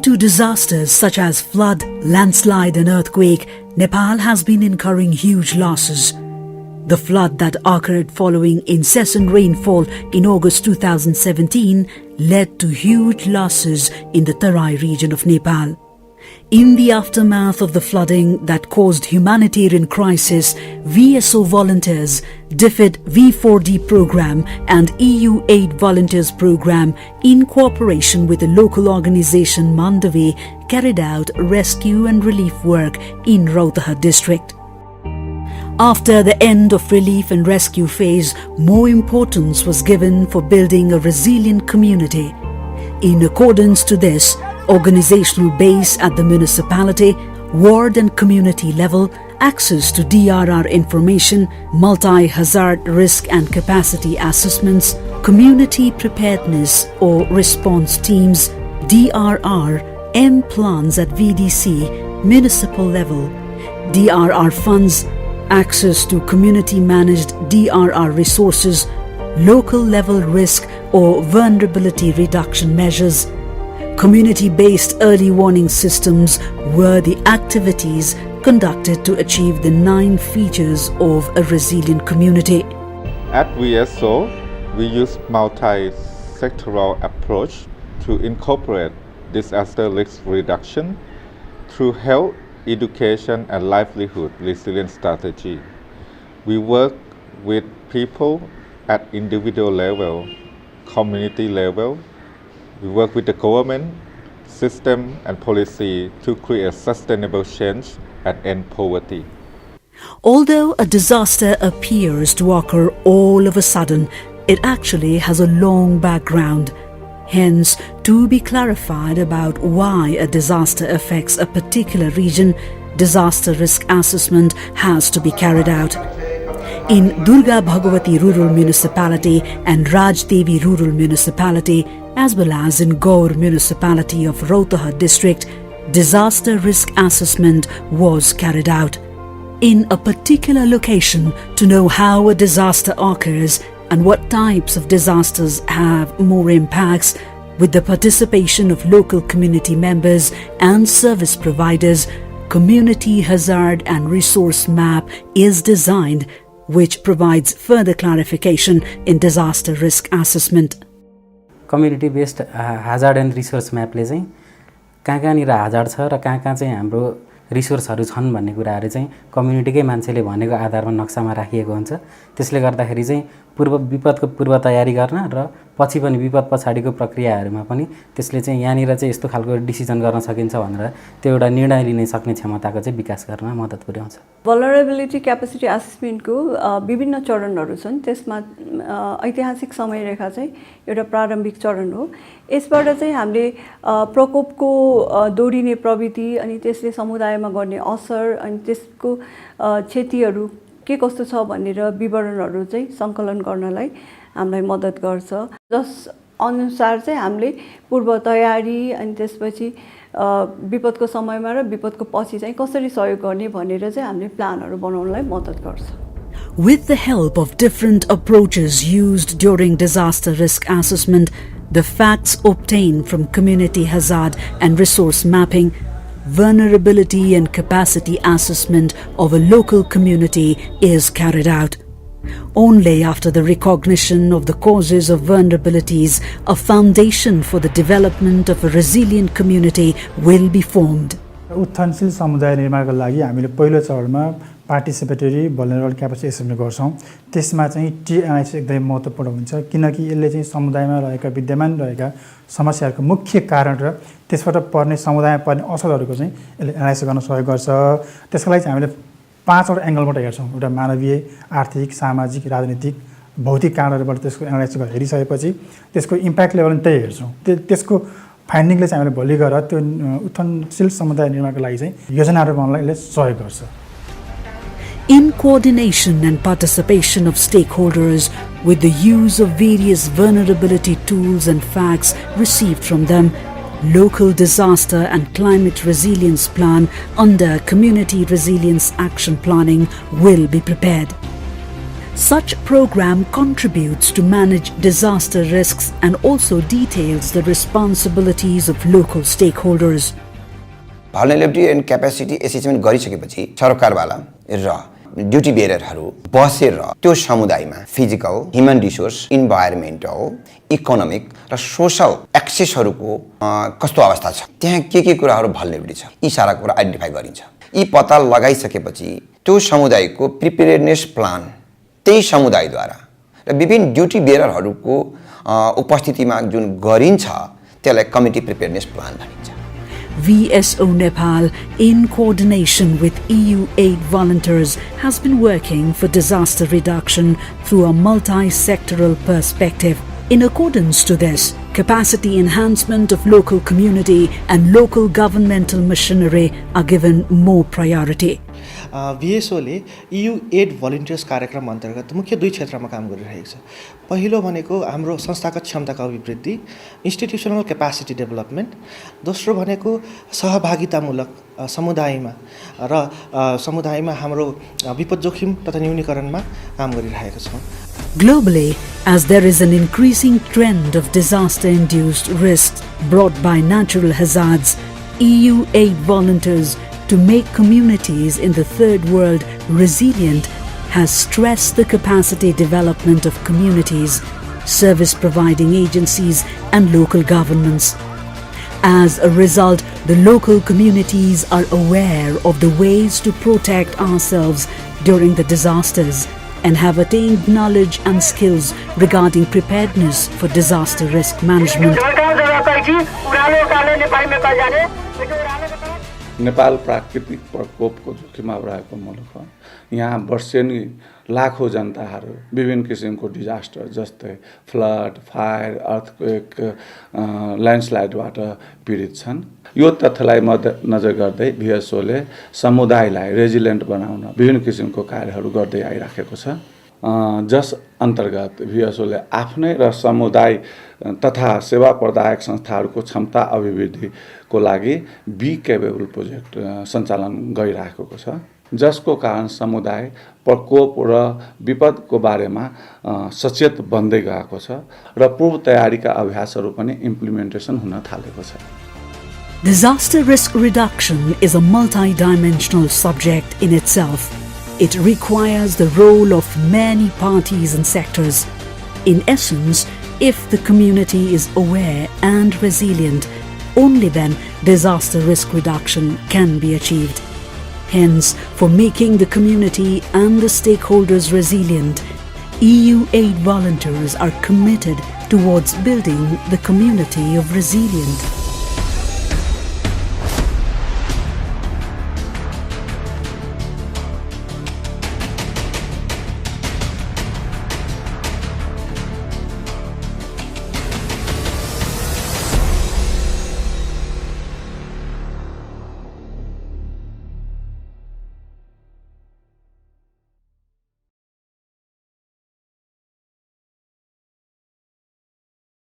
to disasters such as flood, landslide and earthquake, Nepal has been incurring huge losses. The flood that occurred following incessant rainfall in August 2017 led to huge losses in the Tarai region of Nepal. In the aftermath of the flooding that caused humanitarian crisis, VSO volunteers, DFID V4D program and EU Aid Volunteers program, in cooperation with the local organization Mandave, carried out rescue and relief work in Rautahat district. After the end of relief and rescue phase, more importance was given for building a resilient community. In accordance to this, organizational base at the municipality, ward and community level, access to DRR information, multi-hazard risk and capacity assessments, community preparedness or response teams, DRR, M plans at VDC, municipal level, DRR funds, access to community-managed DRR resources, local-level risk or vulnerability reduction measures, community-based early warning systems were the activities conducted to achieve the 9 features of a resilient community. At VSO, we use multi-sectoral approach to incorporate disaster risk reduction through health, education and livelihood resilience strategy. We work with people at individual level, community level. We work with the government, system and policy to create sustainable change and end poverty. Although a disaster appears to occur all of a sudden, it actually has a long background. Hence, to be clarified about why a disaster affects a particular region, disaster risk assessment has to be carried out. In Durga Bhagwati Rural Municipality and Rajdevi Rural Municipality, as well as in Gaur Municipality of Rautahat district, disaster risk assessment was carried out. In a particular location, to know how a disaster occurs and what types of disasters have more impacts, with the participation of local community members and service providers, community hazard and resource map is designed, which provides further clarification in disaster risk assessment. Community based hazard and resource map ले चाहिँ कहाँ-कहाँनिर hazard छ र कहाँ-कहाँ चाहिँ हाम्रो रिसोर्सहरु छन् भन्ने कुराहरु चाहिँ कम्युनिटीकै मान्छेले भनेको आधारमा नक्सामा राखिएको हुन्छ। त्यसले गर्दाखेरि चाहिँ विपदको पूर्व तयारी गर्न र पछि पनि विपद पछाडीको प्रक्रियाहरुमा पनि त्यसले चाहिँ यहाँनिर चाहिँ यस्तो खालको डिसिजन गर्न सकिन्छ भनेर त्यो एउटा निर्णय लिने सक्ने क्षमताको चाहिँ विकास गर्न मद्दत पुर्याउँछ। भलनरेबिलिटी क्यापेसिटी असेसमेन्टको विभिन्न चरणहरु छन्। त्यसमा ऐतिहासिक समयरेखा चाहिँ एउटा प्रारम्भिक चरण हो। यसबाट चाहिँ हामीले प्रकोपको दोहोरिने प्रवृत्ति अनि त्यसले समुदायमा गर्ने असर अनि त्यसको क्षतिहरु के कस्तो छ भनेर विवरणहरु चाहिँ संकलन गर्नलाई हामीलाई मद्दत गर्छ। जस अनुसार चाहिँ हामीले पूर्व तयारी अनि त्यसपछि विपदको समयमा र विपदको पछि चाहिँ कसरी सहयोग गर्ने भनेर चाहिँ हामीले प्लानहरु बनाउनलाई मद्दत गर्छ। With the help of different approaches used during disaster risk assessment, the facts obtained from community hazard and resource mapping, vulnerability and capacity assessment of a local community is carried out. Only after the recognition of the causes of vulnerabilities, a foundation for the development of a resilient community will be formed. उत्थानशील समुदाय निर्माणका लागि हामीले पहिलो चरणमा participatory vulnerable capacity assessment गर्छौं। त्यसमा चाहिँ T analysis एकदमै महत्त्वपूर्ण हुन्छ किनकि यसले चाहिँ समुदायमा रहेका विद्यमान रहेका समस्याहरूको मुख्य कारण र त्यसबाट पर्ने समुदायमा पर्ने असरहरूको चाहिँ यसले एनालाइसिस गर्न सहयोग गर्छ। त्यसको लागि चाहिँ हामीले 5 वटा एंगलबाट हेर्छौं। एउटा मानवीय, आर्थिक, सामाजिक, राजनीतिक, भौतिक कारणहरुबाट त्यसको एनालाइसिस गरेर हेरिसकेपछि त्यसको इम्प्याक्ट लेभल पनि त्यही हेर्छौं। त्यसको फाइन्डिङले चाहिँ हामीले भोलि गएर त्यो उत्थानशील समुदाय निर्माणको लागि चाहिँ योजनाहरु बनाउनलाई यसले सहयोग गर्छ। In coordination and participation of stakeholders with the use of various vulnerability tools and facts received from them, local disaster and climate resilience plan under Community Resilience Action Planning will be prepared. Such program contributes to manage disaster risks and also details the responsibilities of local stakeholders. Vulnerability and capacity assessment गरिसकेपछि सरकारवाला र duty बेयरहरु बसेर त्यो समुदायमा physical, human resource, इन्भाइरोन्मेन्टल, economic र social एक्सेसहरुको कस्तो अवस्था छ, त्यहाँ के कुराहरु भल्नेबिलिटी छ, यी सारा कुरा आइडेन्टिफाई गरिन्छ। यी पत्ता लगाइसकेपछि त्यो समुदायको प्रिपेयर्डनेस प्लान त्यही समुदायद्वारा र विभिन्न ड्युटी बेयरहरुको उपस्थितिमा जुन गरिन्छ त्यसलाई कम्युनिटी प्रिपेयर्डनेस प्लान भनिन्छ। VSO Nepal, in coordination with EU aid volunteers, has been working for disaster reduction through a multi-sectoral perspective. In accordance to this, capacity enhancement of local community and local governmental machinery are given more priority. VSO ले EU aid volunteers कार्यक्रम अन्तर्गत मुख्य दुई क्षेत्रमा काम गरिरहेको छ। पहिलो भनेको हाम्रो संस्थागत क्षमताको अभिवृद्धि, इन्स्टिट्युसनल क्यापासिटी डेभलपमेन्ट, दोस्रो भनेको सहभागितामूलक समुदायमा र समुदायमा हाम्रो विपद जोखिम तथा न्यूनीकरणमा काम गरिरहेको छौं। Globally, as there is an increasing trend of disaster-induced risks brought by natural hazards, EU aid volunteers to make communities in the third world resilient has stressed the capacity development of communities, service-providing agencies and local governments. As a result, the local communities are aware of the ways to protect ourselves during the disasters and have attained knowledge and skills regarding preparedness for disaster risk management. Nepal प्राकृतिक प्रकोपको जोखिममा रहेको मुलुक हो। यहाँ वर्षेनी लाखौं जनताहरू विभिन्न किसिमको डिजास्टर जस्तै फ्लड, फायर, अर्थक्वेक, ल्यान्डस्लाइडबाट पीडित छन्। यो तथ्यलाई मध्यनजर गर्दै VSO ले समुदायलाई रेजिलिएन्ट बनाउन विभिन्न किसिमको कार्यहरू गर्दै आइराखेको छ। जस अन्तर्गत VSO ले आफ्नै र समुदाय तथा सेवा प्रदायक संस्थाहरूको क्षमता अभिवृद्धिको लागि बी केपेबल प्रोजेक्ट सञ्चालन गरिरहेको छ, जसको कारण समुदाय प्रकोप र विपदको बारेमा सचेत बन्दै गएको छ र पूर्व तयारीका अभ्यासहरू पनि इम्प्लिमेन्टेसन हुन थालेको छ। Disaster risk reduction is a multi-dimensional subject in itself. It requires the role of many parties and sectors. In essence, if the community is aware and resilient, only then disaster risk reduction can be achieved. Hence, for making the community and the stakeholders resilient, EU aid volunteers are committed towards building the community of resilient.